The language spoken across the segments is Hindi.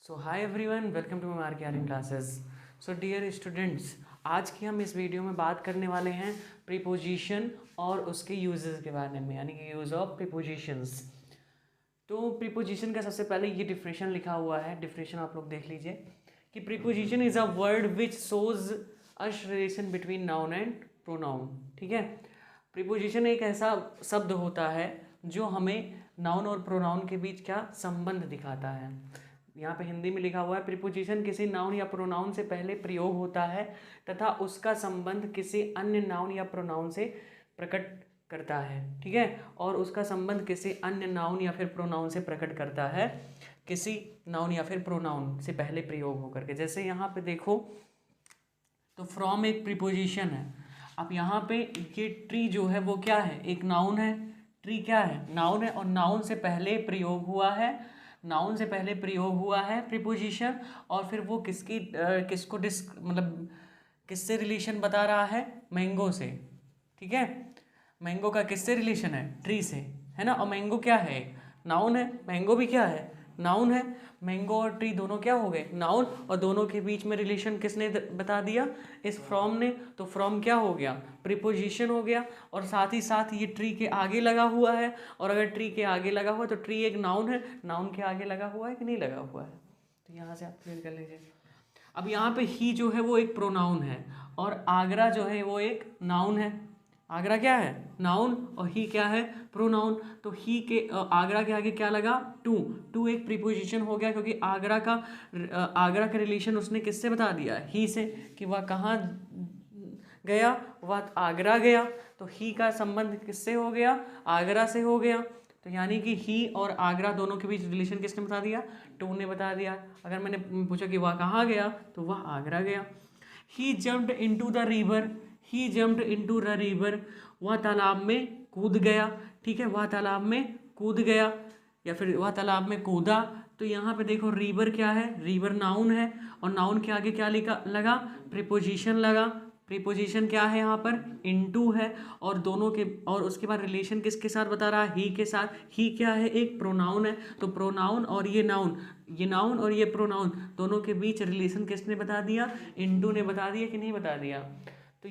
So hi everyone, welcome to my आर्कियारिंग क्लासेस। सो डियर स्टूडेंट्स, आज की हम इस वीडियो में बात करने वाले हैं प्रीपोजिशन और उसके यूजेस के बारे में, यानी कि यूज़ ऑफ प्रीपोजिशंस। तो प्रीपोजिशन का सबसे पहले ये डिफिनेशन लिखा हुआ है, डिफिनेशन आप लोग देख लीजिए कि preposition is a word which shows us relation between noun and pronoun. ठीक है, प्रीपोजिशन एक ऐसा शब्द होता है जो हमें नाउन और प्रोनाउन के बीच क्या संबंध दिखाता है। यहाँ पे हिंदी में लिखा हुआ है, प्रीपोजिशन किसी नाउन या प्रोनाउन से पहले प्रयोग होता है तथा उसका संबंध किसी अन्य नाउन या प्रोनाउन से प्रकट करता है। ठीक है, और उसका संबंध किसी अन्य नाउन या फिर प्रोनाउन से प्रकट करता है, किसी नाउन या फिर प्रोनाउन से पहले प्रयोग होकर के। जैसे यहाँ पे देखो तो फ्रॉम एक प्रीपोजिशन है। अब यहाँ पे ये ट्री जो है वो क्या है, एक नाउन है। ट्री क्या है, नाउन है, और नाउन से पहले प्रयोग हुआ है, नाउन से पहले प्रयोग हुआ है प्रीपोजिशन। और फिर वो किसको मतलब किससे रिलेशन बता रहा है, मैंगो से। ठीक है, मैंगो का किससे रिलेशन है, ट्री से, है ना। और मैंगो क्या है, नाउन है। मैंगो भी क्या है, नाउन है। मैंगो और ट्री दोनों क्या हो गए, नाउन, और दोनों के बीच में रिलेशन किसने बता दिया, इस फ्रॉम ने। तो फ्रॉम क्या हो गया, प्रीपोजिशन हो गया। और साथ ही साथ ये ट्री के आगे लगा हुआ है, और अगर ट्री के आगे लगा हुआ है तो ट्री एक नाउन है, नाउन के आगे लगा हुआ है कि नहीं लगा हुआ है। तो यहाँ से आप क्लियर कर लीजिए। अब यहाँ पे ही जो है वो एक प्रोनाउन है, और आगरा जो है वो एक नाउन है। आगरा क्या है, नाउन, और ही क्या है, प्रोनाउन। तो ही के आगरा के आगे क्या लगा, टू। टू एक प्रीपोजिशन हो गया, क्योंकि आगरा का रिलेशन उसने किससे बता दिया, ही से, कि वह कहाँ गया, वह आगरा गया। तो ही का संबंध किससे हो गया, आगरा से हो गया। तो यानी कि ही और आगरा दोनों के बीच रिलेशन किसने बता दिया, टू ने बता दिया। अगर मैंने पूछा कि वह कहाँ गया, तो वह आगरा गया। He jumped into the river, he jumped into the river, वह तालाब में कूद गया। ठीक है, वह तालाब में कूद गया, या फिर वह तालाब में कूदा। तो यहाँ पे देखो रिवर क्या है, रिवर नाउन है, और नाउन के आगे क्या लगा, प्रीपोजिशन लगा। प्रीपोजिशन क्या है यहाँ पर, इनटू है, और दोनों के, और उसके बाद रिलेशन किसके साथ बता रहा है, ही के साथ। ही क्या है, एक प्रोनाउन है। तो प्रोनाउन और ये नाउन और ये प्रोनाउन दोनों के बीच रिलेशन किसने बता दिया, इनटू ने बता दिया कि नहीं बता दिया। तो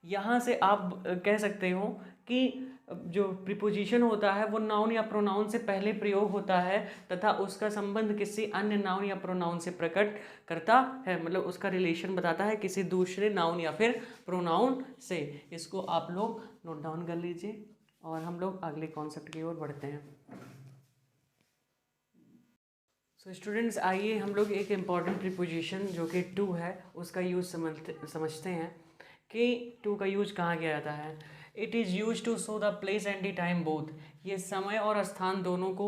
यहाँ से आप कह सकते हो कि जो प्रीपोजिशन होता है वो नाउन या प्रोनाउन से पहले प्रयोग होता है तथा उसका संबंध किसी अन्य नाउन या प्रोनाउन से प्रकट करता है, मतलब उसका रिलेशन बताता है किसी दूसरे नाउन या फिर प्रोनाउन से। इसको आप लोग नोट डाउन कर लीजिए, और हम लोग अगले कॉन्सेप्ट की ओर बढ़ते हैं। सो स्टूडेंट्स, आइए हम लोग एक इम्पॉर्टेंट प्रीपोजिशन जो कि टू है उसका यूज़ समझते हैं कि टू का यूज कहाँ किया जाता है। It is use to show the place and the time both. ये समय और स्थान दोनों को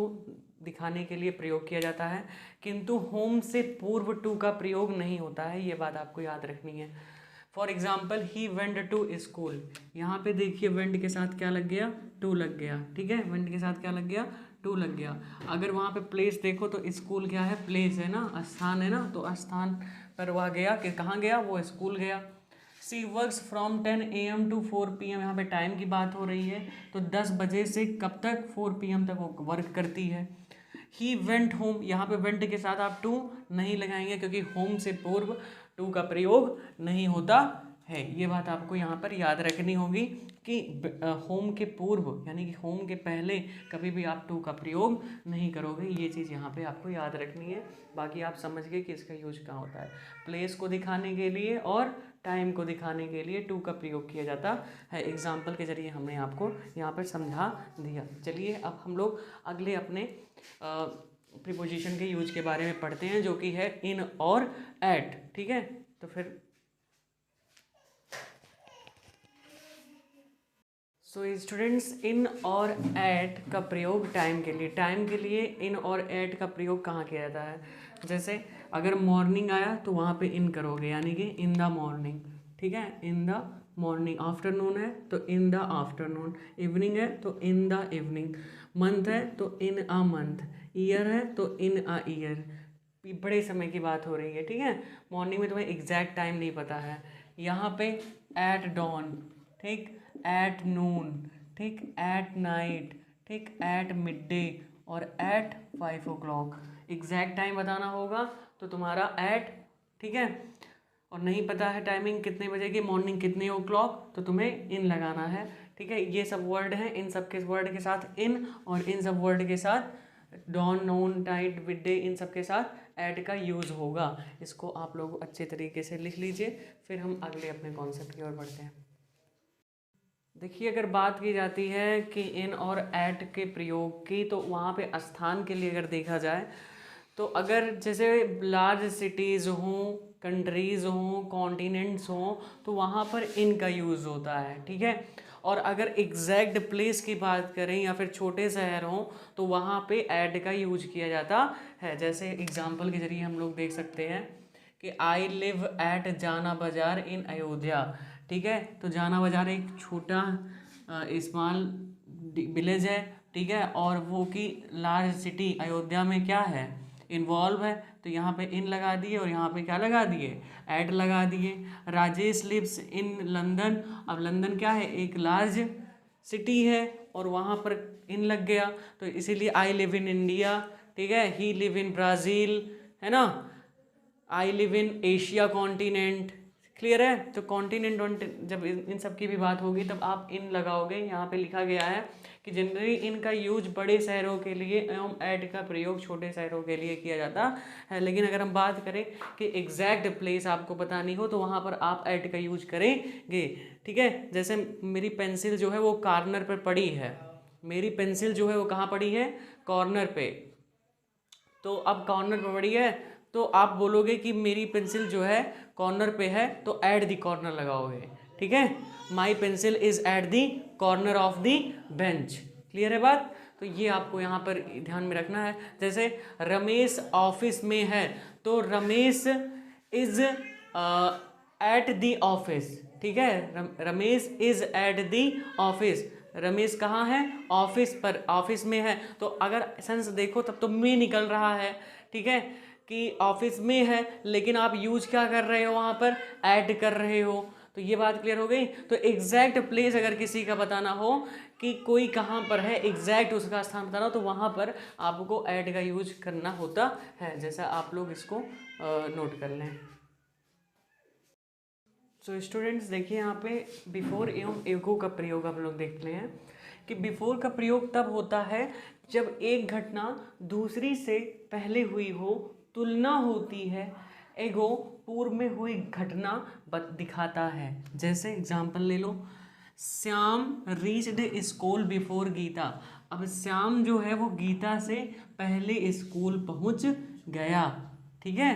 दिखाने के लिए प्रयोग किया जाता है, किंतु होम से पूर्व टू का प्रयोग नहीं होता है, ये बात आपको याद रखनी है। For example, he went to school. यहाँ पे देखिए वेंट के साथ क्या लग गया, टू लग गया। ठीक है, वेंट के साथ क्या लग गया, टू लग गया। अगर वहाँ पे प्लेस देखो तो स्कूल क्या है, प्लेस है ना, स्थान है ना, तो स्थान पर वह गया, कि कहाँ गया, वो स्कूल गया। सी works from 10 AM to 4 PM, यहाँ पे टाइम की बात हो रही है, तो 10 बजे से कब तक, 4 PM तक वो वर्क करती है। ही वेंट होम, यहाँ पे वेंट के साथ आप टू नहीं लगाएंगे, क्योंकि होम से पूर्व टू का प्रयोग नहीं होता है। ये बात आपको यहाँ पर याद रखनी होगी कि होम के पूर्व यानी कि होम के पहले कभी भी आप टू का प्रयोग नहीं करोगे। ये चीज़ यहाँ पे आपको याद रखनी है। बाकी आप समझ गए कि इसका यूज कहाँ होता है, प्लेस को दिखाने के लिए और टाइम को दिखाने के लिए टू का प्रयोग किया जाता है। एग्जाम्पल के जरिए हमने आपको यहाँ पर समझा दिया। चलिए अब हम लोग अगले अपने प्रीपोजिशन के यूज के बारे में पढ़ते हैं, जो कि है इन और एट। ठीक है, तो फिर सो स्टूडेंट्स, इन और एट का प्रयोग टाइम के लिए इन और एट का प्रयोग कहाँ किया जाता है। जैसे अगर मॉर्निंग आया तो वहाँ पे इन करोगे, यानी कि इन द मॉर्निंग। ठीक है, इन द मॉर्निंग। आफ्टरनून है तो इन द आफ्टरनून। इवनिंग है तो इन द इवनिंग। मंथ है तो इन अ मंथ। ईयर है तो इन अ ईयर। बड़े समय की बात हो रही है। ठीक है, मॉर्निंग में तुम्हें एग्जैक्ट टाइम नहीं पता है, यहाँ पे एट डॉन, ठीक, एट नून, ठीक, एट नाइट, ठीक, एट मिड डे, और एट 5 o'clock। एग्जैक्ट टाइम बताना होगा तो तुम्हारा एट, ठीक है, और नहीं पता है टाइमिंग कितने बजे की, मॉर्निंग कितने o'clock, तो तुम्हें इन लगाना है, ठीक है। ये सब वर्ड हैं, इन सब के वर्ड के साथ इन, और इन सब वर्ड के साथ dawn, noon, night, midday, इन सब के साथ एट का यूज़ होगा। इसको आप लोग अच्छे तरीके से लिख लीजिए, फिर हम अगले अपने कॉन्सेप्ट की ओर बढ़ते हैं। देखिए, अगर बात की जाती है कि इन और एट के प्रयोग की, तो वहाँ पे स्थान के लिए अगर देखा जाए तो अगर जैसे लार्ज सिटीज़ हों, कंट्रीज़ हों, कॉन्टिनेंट्स हों, तो वहाँ पर इन का यूज़ होता है, ठीक है। और अगर एग्जैक्ट प्लेस की बात करें या फिर छोटे शहर हों, तो वहाँ पे एट का यूज किया जाता है। जैसे एग्जाम्पल के जरिए हम लोग देख सकते हैं कि आई लिव एट जाना बाज़ार इन अयोध्या, ठीक है। तो जाना बाज़ार एक छोटा स्मॉल विलेज है, ठीक है, और वो की लार्ज सिटी अयोध्या में क्या है, इन्वॉल्व है, तो यहाँ पे इन लगा दिए और यहाँ पे क्या लगा दिए, एट लगा दिए। राजेश लिव्स इन लंदन, अब लंदन क्या है, एक लार्ज सिटी है और वहाँ पर इन लग गया, तो इसीलिए आई लिव इन इंडिया, ठीक है, ही लिव इन ब्राज़ील, है ना, I live in Asia continent, clear है। तो कॉन्टिनेंट जब इन सब की भी बात होगी तब आप इन लगाओगे। यहाँ पे लिखा गया है कि जनरली इनका यूज बड़े शहरों के लिए एवं एट का प्रयोग छोटे शहरों के लिए किया जाता है। लेकिन अगर हम बात करें कि एग्जैक्ट प्लेस आपको बतानी हो तो वहाँ पर आप एट का यूज करेंगे, ठीक है। जैसे मेरी पेंसिल जो है वो कॉर्नर पर पड़ी है, मेरी पेंसिल जो है वो कहाँ पड़ी है, कॉर्नर पे। तो अब कॉर्नर पर पड़ी है तो आप बोलोगे कि मेरी पेंसिल जो है कॉर्नर पे है, तो एट दी कॉर्नर लगाओगे, ठीक है। माई pencil is at the corner of the bench, clear है बात। तो ये आपको यहाँ पर ध्यान में रखना है। जैसे रमेश ऑफिस में है, तो Ramesh is at the office, ठीक है, Ramesh is at the office, Ramesh कहाँ है, ऑफिस पर, ऑफिस में है। तो अगर सेंस देखो तब तो में निकल रहा है, ठीक है, कि ऑफिस में है, लेकिन आप यूज क्या कर रहे हो, वहाँ पर ऐड कर रहे हो। तो ये बात क्लियर हो गई। तो एग्जैक्ट प्लेस अगर किसी का बताना हो कि कोई कहाँ पर है, एग्जैक्ट उसका स्थान बताना हो, तो वहाँ पर आपको ऐड का यूज करना होता है। जैसा आप लोग इसको नोट कर लें। सो स्टूडेंट्स देखिए, यहाँ पे बिफोर एवं एगो का प्रयोग आप लोग देख रहे हैं कि बिफोर का प्रयोग तब होता है जब एक घटना दूसरी से पहले हुई हो, तुलना होती है, एगो पूर्व में हुई घटना दिखाता है। जैसे एग्जाम्पल ले लो, Shyam reached school before Gita. अब श्याम जो है वो गीता से पहले स्कूल पहुंच गया, ठीक है,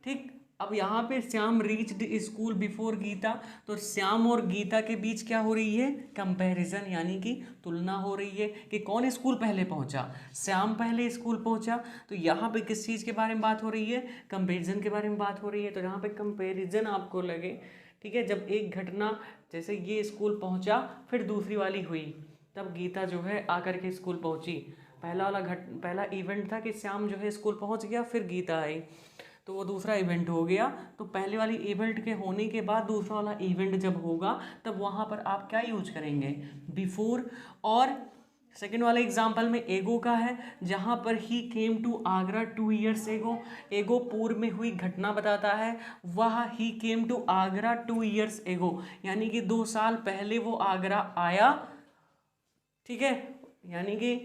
ठीक। अब यहाँ पे Shyam reached school before Geeta, तो श्याम और गीता के बीच क्या हो रही है, कंपैरिजन, यानी कि तुलना हो रही है कि कौन स्कूल पहले पहुँचा, श्याम पहले स्कूल पहुँचा। तो यहाँ पे किस चीज़ के बारे में बात हो रही है, कंपैरिजन के बारे में बात हो रही है। तो यहाँ पे कंपैरिजन आपको लगे, ठीक है, जब एक घटना जैसे ये स्कूल पहुँचा फिर दूसरी वाली हुई, तब गीता जो है आकर के स्कूल पहुँची। पहला इवेंट था कि श्याम जो है स्कूल पहुँच गया, फिर गीता आई, तो वो दूसरा इवेंट हो गया। तो पहले वाली इवेंट के होने के बाद दूसरा वाला इवेंट जब होगा तब वहाँ पर आप क्या यूज करेंगे, बिफोर। और सेकेंड वाले एग्जाम्पल में एगो का है, जहाँ पर ही केम टू आगरा 2 years एगो, एगो पूर्व में हुई घटना बताता है, वह ही केम टू आगरा 2 years एगो, यानी कि 2 साल पहले वो आगरा आया, ठीक है, यानी कि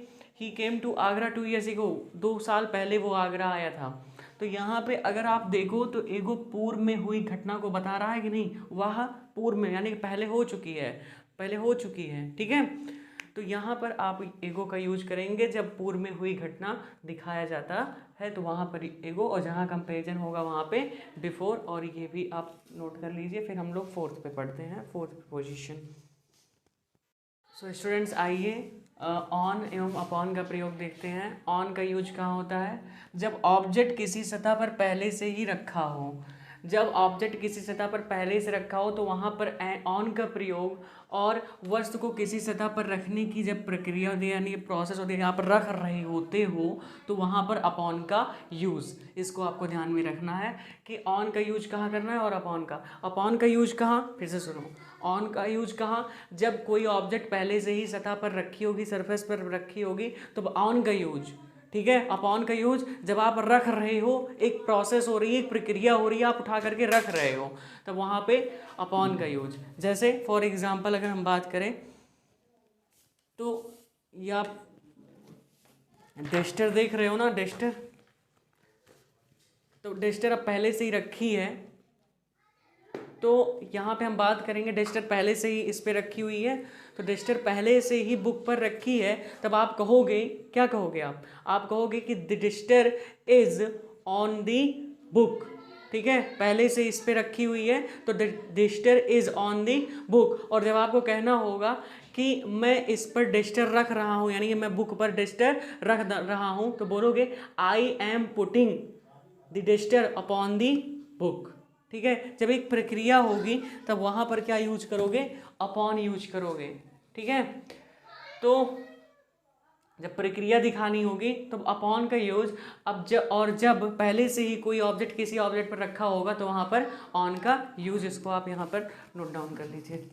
ही केम टू आगरा 2 years एगो, 2 साल पहले वो आगरा आया था। तो यहाँ पे अगर आप देखो तो एगो पूर्व में हुई घटना को बता रहा है कि नहीं, वह पूर्व में यानी कि पहले हो चुकी है, पहले हो चुकी है, ठीक है। तो यहाँ पर आप एगो का यूज करेंगे जब पूर्व में हुई घटना दिखाया जाता है, तो वहाँ पर एगो, और जहाँ कंपेरिजन होगा वहाँ पे बिफोर। और ये भी आप नोट कर लीजिए। फिर हम लोग फोर्थ पे पढ़ते हैं, फोर्थ पोजीशन। सो स्टूडेंट्स आइए ऑन एवं अपॉन का प्रयोग देखते हैं। ऑन का यूज कहाँ होता है, जब ऑब्जेक्ट किसी सतह पर पहले से ही रखा हो, जब ऑब्जेक्ट किसी सतह पर पहले से रखा हो तो वहाँ पर ऑन का प्रयोग, और वस्तु को किसी सतह पर रखने की जब प्रक्रिया होती है यानी प्रोसेस होती है, यहाँ पर रख रहे होते हो तो वहाँ पर अपॉन का यूज़, इसको आपको ध्यान में रखना है कि ऑन का यूज कहाँ करना है और अपॉन का यूज कहाँ, फिर से सुनो, ऑन का यूज कहाँ, जब कोई ऑब्जेक्ट पहले से ही सतह पर रखी होगी, सरफेस पर रखी होगी तो ऑन का यूज, ठीक है। अपॉन का यूज जब आप रख रहे हो, एक प्रोसेस हो रही है, एक प्रक्रिया हो रही है, आप उठा करके रख रहे हो, तब वहाँ पे अपॉन का यूज। जैसे फॉर एग्जांपल अगर हम बात करें तो ये आप डस्टर देख रहे हो ना, डस्टर, तो डस्टर अब पहले से ही रखी है, तो यहाँ पे हम बात करेंगे डस्टर पहले से ही इस पे रखी हुई है, तो डस्टर पहले से ही बुक पर रखी है, तब आप कहोगे, क्या कहोगे आप कहोगे कि the duster is on the book, ठीक है, पहले से इस पे रखी हुई है तो the duster is on the book. और जब आपको कहना होगा कि मैं इस पर डस्टर रख रहा हूँ, यानी कि मैं बुक पर डस्टर रख रहा हूँ, तो बोलोगे I am putting the duster upon the book, ठीक है। जब एक प्रक्रिया होगी तब वहाँ पर क्या यूज करोगे, अपॉन यूज करोगे, ठीक है। तो जब प्रक्रिया दिखानी होगी तो अपॉन का यूज, अब जब पहले से ही कोई ऑब्जेक्ट किसी ऑब्जेक्ट पर रखा होगा तो वहाँ पर ऑन का यूज, इसको आप यहाँ पर नोट डाउन कर लीजिए।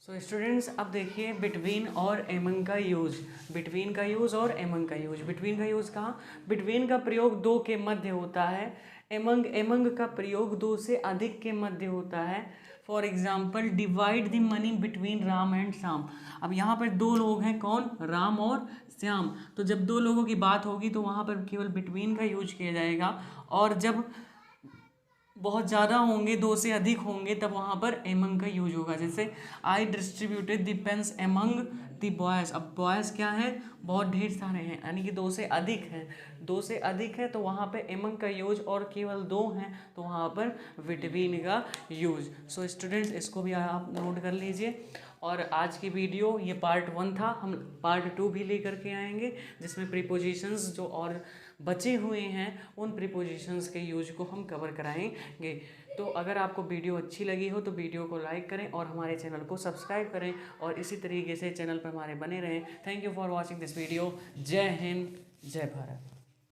सो स्टूडेंट्स, अब देखिए बिटवीन और एमंग का यूज, बिटवीन का यूज और एमंग का यूज। बिटवीन का यूज कहाँ, बिटवीन का प्रयोग दो के मध्य होता है, एमंग का प्रयोग दो से अधिक के मध्य होता है। For example divide the money between Ram and Shyam. अब यहाँ पर दो लोग हैं, कौन, राम और श्याम, तो जब दो लोगों की बात होगी तो वहाँ पर केवल बिटवीन का यूज किया जाएगा, और जब बहुत ज़्यादा होंगे, दो से अधिक होंगे, तब वहाँ पर एमंग का यूज होगा। जैसे I distributed the pens among the boys, अब बॉयज़ क्या है, बहुत ढेर सारे हैं, यानी कि दो से अधिक हैं, दो से अधिक है तो वहाँ पे एमंग का यूज, और केवल दो हैं तो वहाँ पर बिटवीन का यूज। सो स्टूडेंट्स, इसको भी आप नोट कर लीजिए। और आज की वीडियो ये पार्ट 1 था, हम पार्ट 2 भी लेकर के आएंगे जिसमें प्रीपोजिशंस जो और बचे हुए हैं उन प्रीपोजिशंस के यूज को हम कवर कराएंगे। तो अगर आपको वीडियो अच्छी लगी हो तो वीडियो को लाइक करें और हमारे चैनल को सब्सक्राइब करें, और इसी तरीके से चैनल पर हमारे बने रहें। Thank you for watching this video. जय हिंद, जय भारत।